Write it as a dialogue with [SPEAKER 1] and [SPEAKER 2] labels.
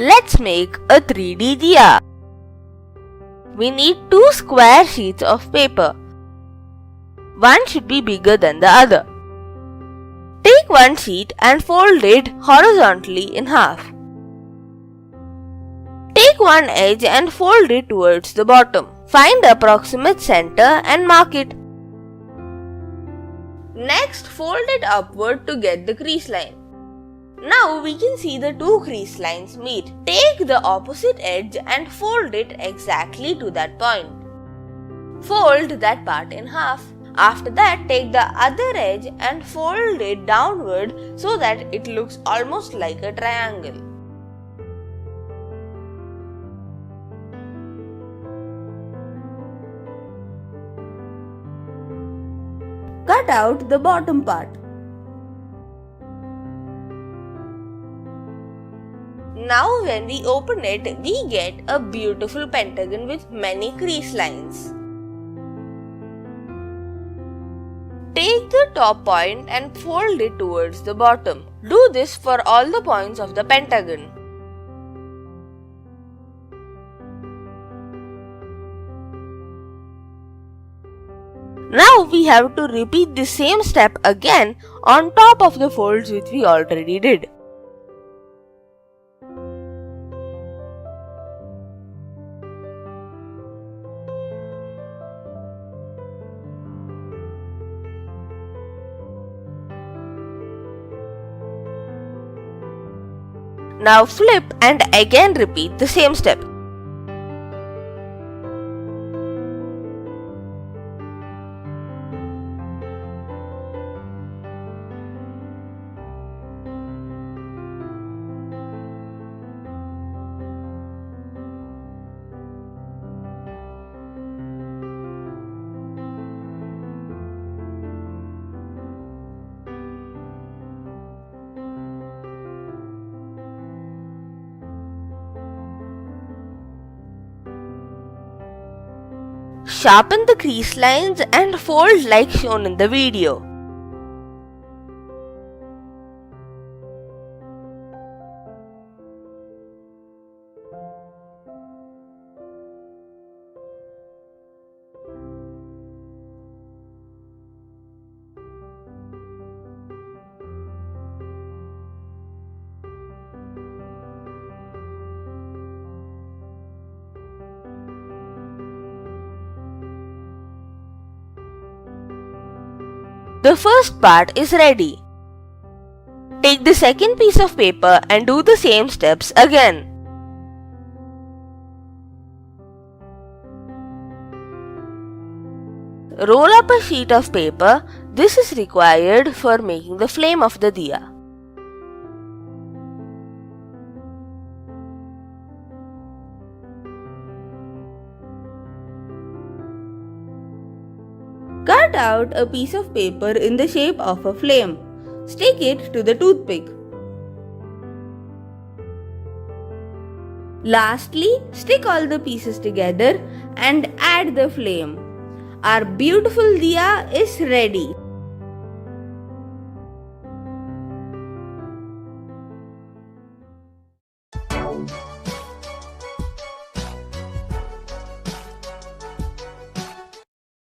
[SPEAKER 1] Let's make a 3D diya. We need 2 square sheets of paper. One should be bigger than the other. Take one sheet and fold it horizontally in half. Take one edge and fold it towards the bottom. Find the approximate center and mark it. Next, fold it upward to get the crease line. Now we can see the two crease lines meet. Take the opposite edge and fold it exactly to that point. Fold that part in half. After that, take the other edge and fold it downward so that it looks almost like a triangle. Cut out the bottom part. Now when we open it, we get a beautiful pentagon with many crease lines. Take the top point and fold it towards the bottom. Do this for all the points of the pentagon. Now we have to repeat the same step again on top of the folds which we already did. Now flip and again repeat the same step. Sharpen the crease lines and fold like shown in the video. The first part is ready. Take the second piece of paper and do the same steps again. Roll up a sheet of paper. This is required for making the flame of the diya. Cut out a piece of paper in the shape of a flame. Stick it to the toothpick. Lastly, stick all the pieces together and add the flame. Our beautiful diya is ready.